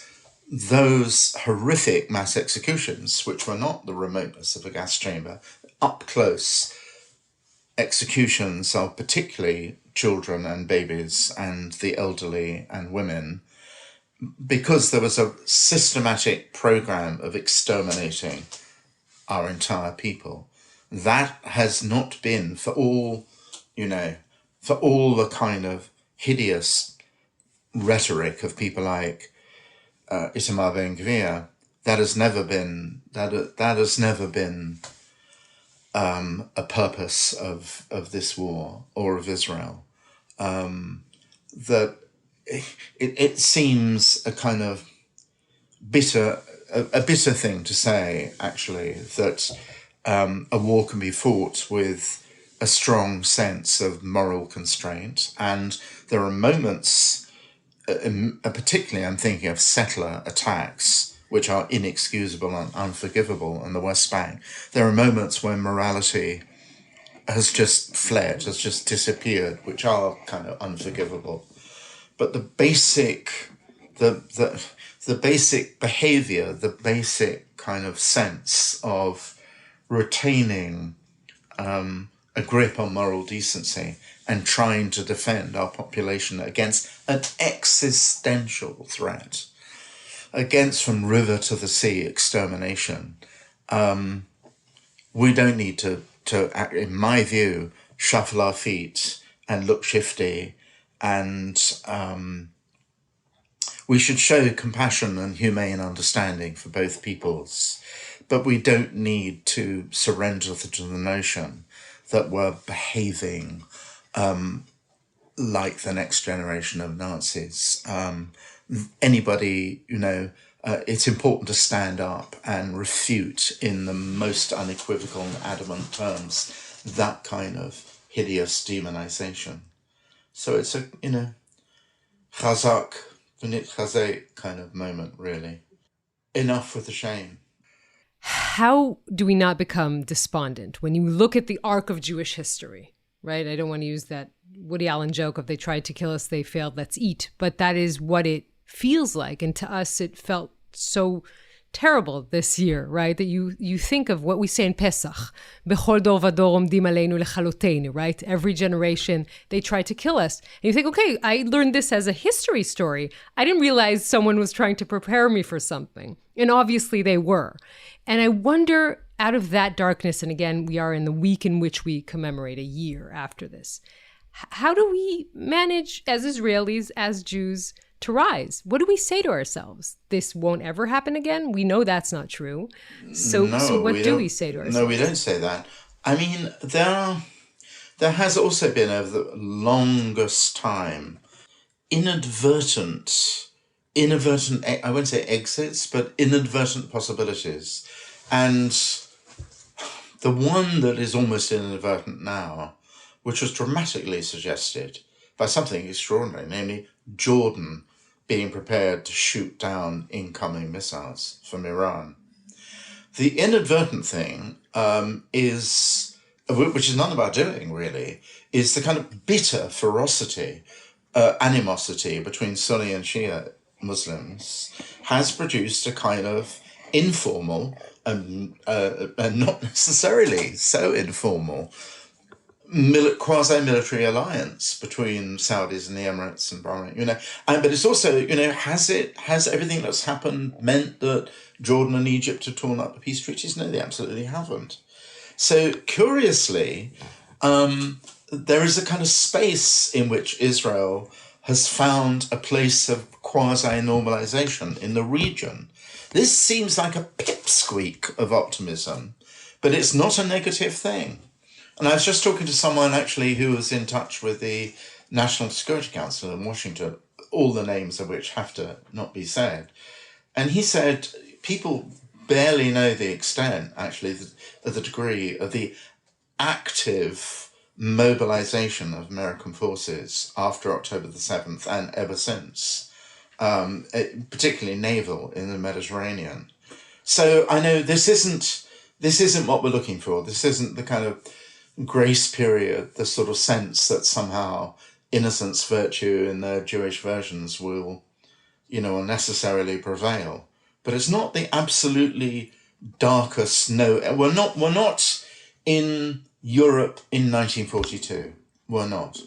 those horrific mass executions, which were not the remoteness of a gas chamber, up close executions of particularly children and babies and the elderly and women, because there was a systematic program of exterminating our entire people. That has not been, for all the kind of hideous rhetoric of people like Itamar Ben-Gvir, that has never been a purpose of this war or of Israel. That it seems a kind of bitter thing to say, actually, that a war can be fought with a strong sense of moral constraint, and there are moments, particularly I'm thinking of settler attacks, which are inexcusable and unforgivable in the West Bank. There are moments when morality has just fled, has just disappeared, which are kind of unforgivable. But the basic behavior, the basic kind of sense of retaining a grip on moral decency and trying to defend our population against an existential threat, against from river to the sea extermination. We don't need to, in my view, shuffle our feet and look shifty, and we should show compassion and humane understanding for both peoples. But we don't need to surrender to the notion that we're behaving like the next generation of Nazis. Anybody, it's important to stand up and refute in the most unequivocal and adamant terms that kind of hideous demonization. So it's a, chazak, v'nit chazek kind of moment, really. Enough with the shame. How do we not become despondent when you look at the arc of Jewish history, right? I don't want to use that Woody Allen joke of they tried to kill us, they failed, let's eat. But that is what it feels like. And to us, it felt so terrible this year, right? That you think of what we say in Pesach, Bechol dor vador omdim aleinu lechalotenu, right? Every generation, they try to kill us. And you think, okay, I learned this as a history story. I didn't realize someone was trying to prepare me for something. And obviously they were. And I wonder, out of that darkness, and again, we are in the week in which we commemorate a year after this, how do we manage as Israelis, as Jews, to rise? What do we say to ourselves? This won't ever happen again? We know that's not true. So what do we say to ourselves? No, we don't say that. I mean, there has also been over the longest time inadvertent, I won't say exits, but inadvertent possibilities. And the one that is almost inadvertent now, which was dramatically suggested by something extraordinary, namely Jordan being prepared to shoot down incoming missiles from Iran. The inadvertent thing is, which is none of our doing really, is the kind of bitter ferocity, animosity between Sunni and Shia Muslims has produced a kind of informal and not necessarily so informal quasi-military alliance between Saudis and the Emirates and Bahrain, but it's also, has everything that's happened meant that Jordan and Egypt have torn up the peace treaties? No, they absolutely haven't. So curiously, there is a kind of space in which Israel has found a place of quasi-normalization in the region. This seems like a pipsqueak of optimism, but it's not a negative thing. And I was just talking to someone actually who was in touch with the National Security Council in Washington, all the names of which have to not be said. And he said people barely know the extent, actually, of the degree of the active mobilization of American forces after October the 7th and ever since, particularly naval in the Mediterranean. So I know this isn't what we're looking for. This isn't the kind of grace period, the sort of sense that somehow innocence, virtue in their Jewish versions will, necessarily prevail. But it's not the absolutely darkest We're not in Europe in 1942. We're not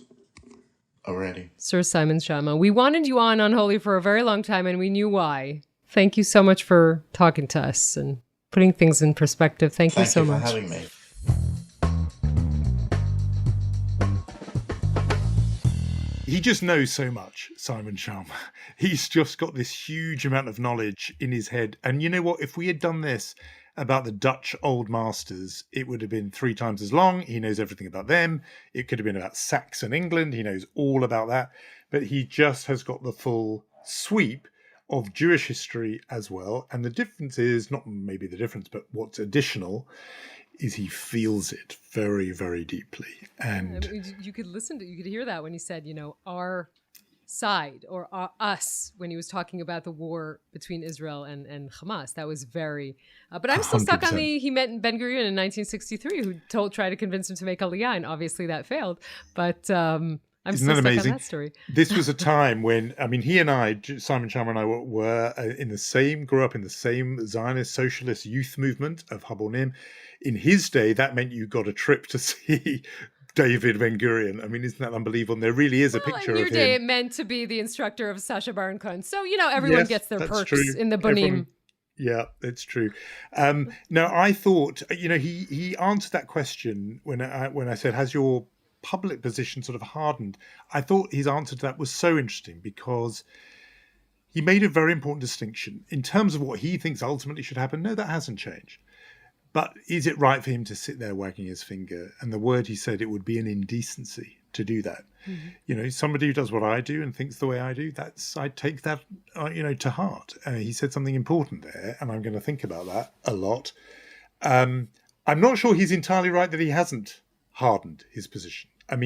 already. Sir Simon Schama, we wanted you on Unholy for a very long time, and we knew why. Thank you so much for talking to us and putting things in perspective. Thank you so much. Thank you for having me. He just knows so much, Simon Schama. He's just got this huge amount of knowledge in his head. And you know what? If we had done this about the Dutch old masters, it would have been 3 times as long. He knows everything about them. It could have been about Saxon England. He knows all about that. But he just has got the full sweep of Jewish history as well. And the difference is, not maybe the difference, but what's additional is he feels it very, very deeply. And you could hear that when he said, our side or us, when he was talking about the war between Israel and Hamas. That was very, but I'm still stuck 100%. on he met Ben-Gurion in 1963, who tried to convince him to make Aliyah, and obviously that failed. But I'm Isn't still that stuck amazing? on that story. This was a time when, he and I, Simon Schama and I, grew up in the same Zionist socialist youth movement of Habonim. In his day, that meant you got a trip to see David Ben-Gurion. Isn't that unbelievable? And there really is a picture of him. In your day, it meant to be the instructor of Sacha Baron Cohen. So, everyone gets their perks true. in the Bonim. Yeah, it's true. No, I thought, he answered that question when I said, has your public position sort of hardened? I thought his answer to that was so interesting because he made a very important distinction in terms of what he thinks ultimately should happen. No, that hasn't changed. But is it right for him to sit there wagging his finger? And the word he said, it would be an indecency to do that. Mm-hmm. Somebody who does what I do and thinks the way I do, I take that, to heart. He said something important there, and I'm going to think about that a lot. I'm not sure he's entirely right that he hasn't hardened his position. I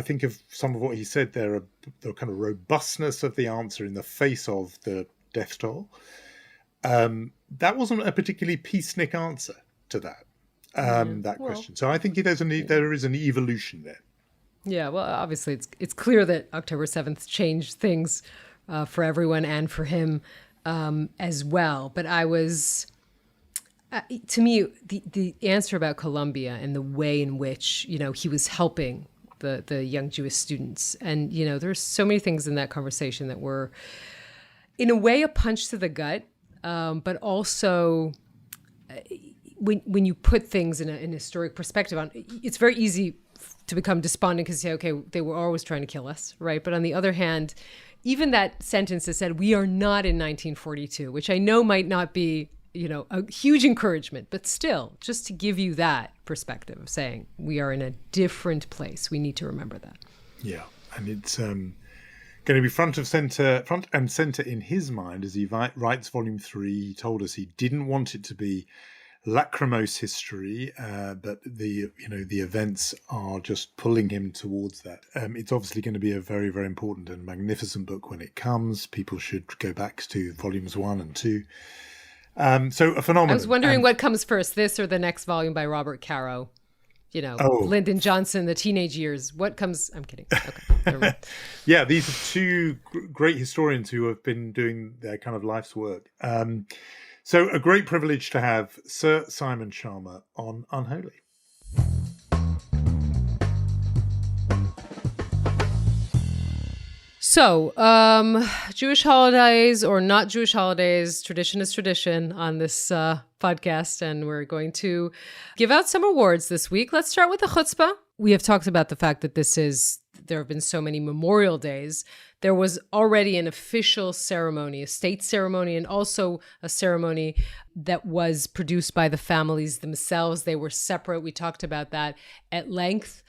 think of some of what he said there, the kind of robustness of the answer in the face of the death toll. That wasn't a particularly peacenik answer to that question. So I think there is an evolution there. Yeah, well, obviously it's clear that October 7th changed things for everyone and for him as well. But I was, to me, the answer about Colombia and the way in which, he was helping the young Jewish students. And, there's so many things in that conversation that were, in a way, a punch to the gut. But also, when you put things in an historic perspective on, it's very easy to become despondent because you say, okay, they were always trying to kill us, right? But on the other hand, even that sentence that said, we are not in 1942, which I know might not be, a huge encouragement, but still, just to give you that perspective of saying we are in a different place. We need to remember that. Yeah, and it's going to be front and center in his mind as he writes Volume 3. He told us he didn't want it to be lachrymose history, but the events are just pulling him towards that. It's obviously going to be a very, very important and magnificent book when it comes. People should go back to volumes 1 and 2. So a phenomenon. I was wondering what comes first, this or the next volume by Robert Caro. Lyndon Johnson, the teenage years. What comes? I'm kidding. Okay, never mind. Yeah, these are two great historians who have been doing their kind of life's work. So a great privilege to have Sir Simon Schama on Unholy. So, Jewish holidays or not Jewish holidays, tradition is tradition on this podcast, and we're going to give out some awards this week. Let's start with the chutzpah. We have talked about the fact that there have been so many Memorial Days. There was already an official ceremony, a state ceremony, and also a ceremony that was produced by the families themselves. They were separate. We talked about that at length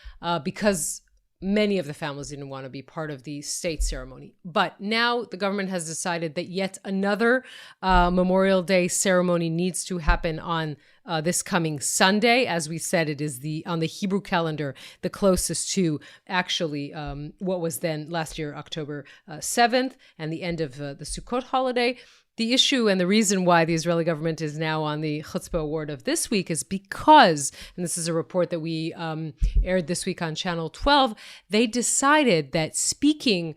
because many of the families didn't want to be part of the state ceremony. But now the government has decided that yet another Memorial Day ceremony needs to happen on this coming Sunday. As we said, it is on the Hebrew calendar, the closest to actually what was then last year, October 7th, and the end of the Sukkot holiday. The issue and the reason why the Israeli government is now on the Chutzpah Award of this week is because, and this is a report that we aired this week on Channel 12, they decided that speaking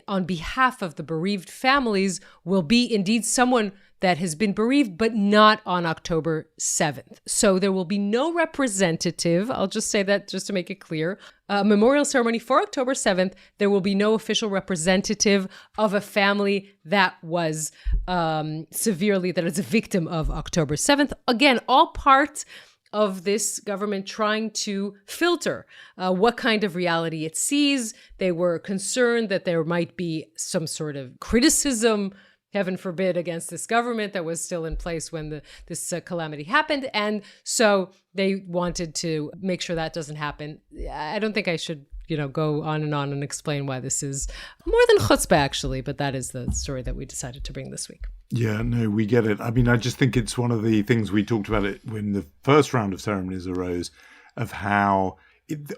on behalf of the bereaved families will be indeed someone that has been bereaved, but not on October 7th. So there will be no representative, I'll just say that just to make it clear, memorial ceremony for October 7th. There will be no official representative of a family that was that is a victim of October 7th. Again, all part of this government trying to filter what kind of reality it sees. They were concerned that there might be some sort of criticism, heaven forbid, against this government that was still in place when this calamity happened. And so they wanted to make sure that doesn't happen. I don't think I should, go on and explain why this is more than chutzpah, actually, but that is the story that we decided to bring this week. Yeah, no, we get it. I mean, I just think it's one of the things we talked about it when the first round of ceremonies arose, of how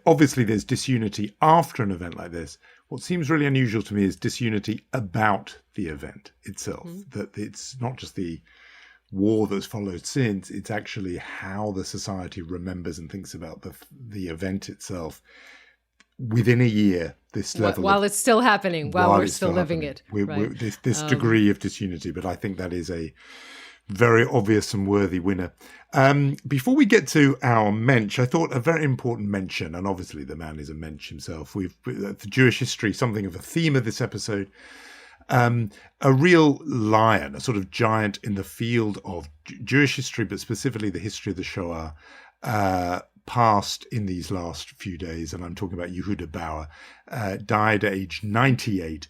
obviously there's disunity after an event like this. What seems really unusual to me is disunity about the event itself, that it's not just the war that's followed since, it's actually how the society remembers and thinks about the event itself within a year. This level while it's still happening, while we're still living it. This degree of disunity, but I think that is a very obvious and worthy winner. Before we get to our mensch, I thought a very important mention, and obviously the man is a mensch himself. The Jewish history, something of a theme of this episode. A real lion, a sort of giant in the field of Jewish history, but specifically the history of the Shoah, passed in these last few days, and I'm talking about Yehuda Bauer, died at age 98,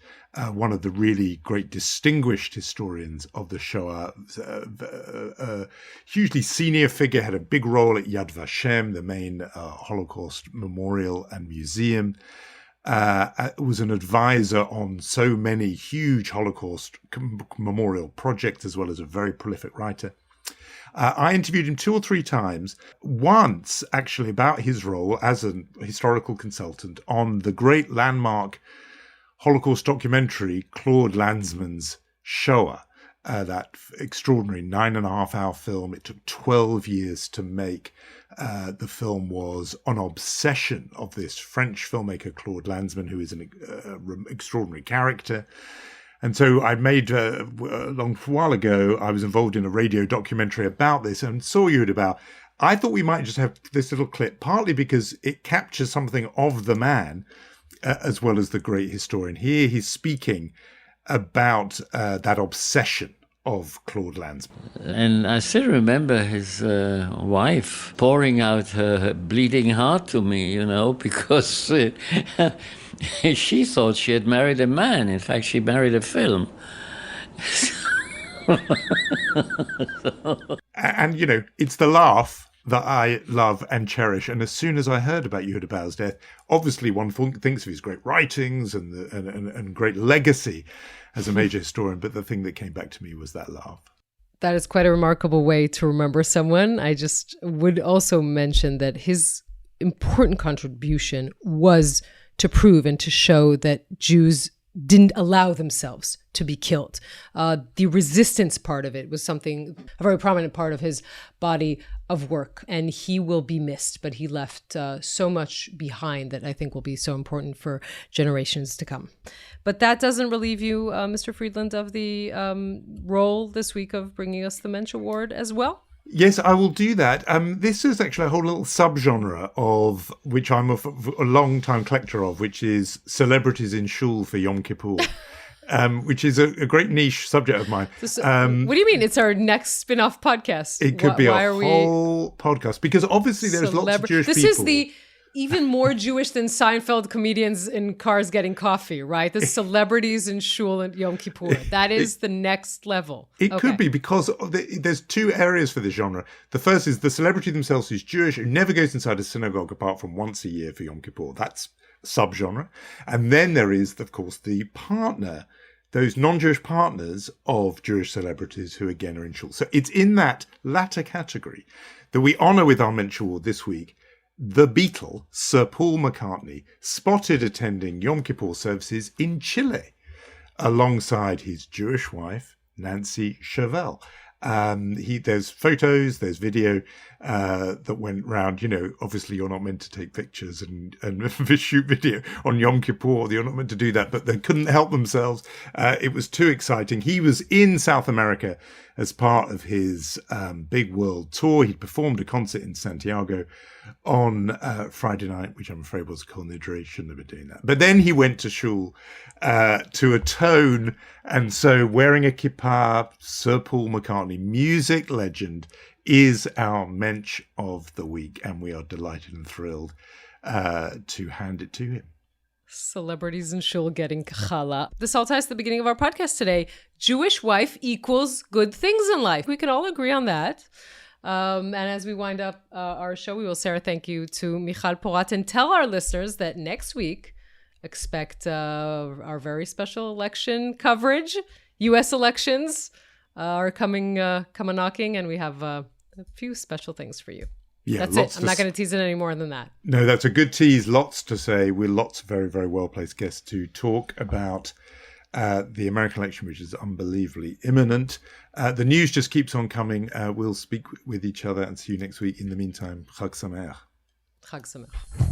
one of the really great distinguished historians of the Shoah, a hugely senior figure, had a big role at Yad Vashem, the main Holocaust memorial and museum, was an advisor on so many huge Holocaust memorial projects, as well as a very prolific writer. I interviewed him 2 or 3 times, once actually about his role as a historical consultant on the great landmark Holocaust documentary, Claude Lanzmann's Shoah, that extraordinary 9.5-hour film. It took 12 years to make. The film was an obsession of this French filmmaker, Claude Lanzmann, who is an extraordinary character. And so I made, a long while ago, I was involved in a radio documentary about this and saw Yehuda Bauer. I thought we might just have this little clip, partly because it captures something of the man, as well as the great historian. Here he's speaking about that obsession of Claude Lanzmann. And I still remember his wife pouring out her bleeding heart to me, because she thought she had married a man. In fact, she married a film. And, it's the laugh that I love and cherish. And as soon as I heard about Yehuda Bauer's death, obviously one thinks of his great writings and great legacy as a major historian. But the thing that came back to me was that laugh. That is quite a remarkable way to remember someone. I just would also mention that his important contribution was to prove and to show that Jews didn't allow themselves to be killed. The resistance part of it was a very prominent part of his body of work, and he will be missed, but he left so much behind that I think will be so important for generations to come. But that doesn't relieve you, Mr. Friedland, of the role this week of bringing us the Mensch Award as well. Yes, I will do that. This is actually a whole little subgenre of which I'm a long-time collector of, which is celebrities in shul for Yom Kippur, which is a great niche subject of mine. What do you mean? It's our next spin-off podcast. It could be a whole podcast because obviously there's lots of Jewish people. This is the even more Jewish than Seinfeld comedians in cars getting coffee, right? The celebrities in shul and Yom Kippur. That is the next level. It could be because there's two areas for this genre. The first is the celebrity themselves who's Jewish, who never goes inside a synagogue apart from once a year for Yom Kippur. That's subgenre. And then there is, of course, the partner, those non-Jewish partners of Jewish celebrities who again are in shul. So it's in that latter category that we honor with our Mensch Award this week the Beatle, Sir Paul McCartney, spotted attending Yom Kippur services in Chile alongside his Jewish wife, Nancy Chevelle. There's photos, there's video that went round. You know, obviously you're not meant to take pictures and shoot video on Yom Kippur. You're not meant to do that, but they couldn't help themselves. It was too exciting. He was in South America as part of his big world tour. He'd performed a concert in Santiago on Friday night, which I'm afraid was a Kol shouldn't have been doing that. But then he went to shul to atone, and so wearing a kippah, Sir Paul McCartney, music legend, is our Mensch of the week, and we are delighted and thrilled to hand it to him. Celebrities in shul getting challah. This all ties to the beginning of our podcast today. Jewish wife equals good things in life. We can all agree on that. And as we wind up our show, we will, Sarah, thank you to Michal Porat, and tell our listeners that next week, expect our very special election coverage. U.S. elections are coming knocking, and we have a few special things for you. Yeah, that's it. I'm not going to tease it any more than that. No, that's a good tease. Lots to say. We're lots of very, very well-placed guests to talk about the American election, which is unbelievably imminent. The news just keeps on coming. We'll speak with each other and see you next week. In the meantime, Chag Sameach. Chag Sameach.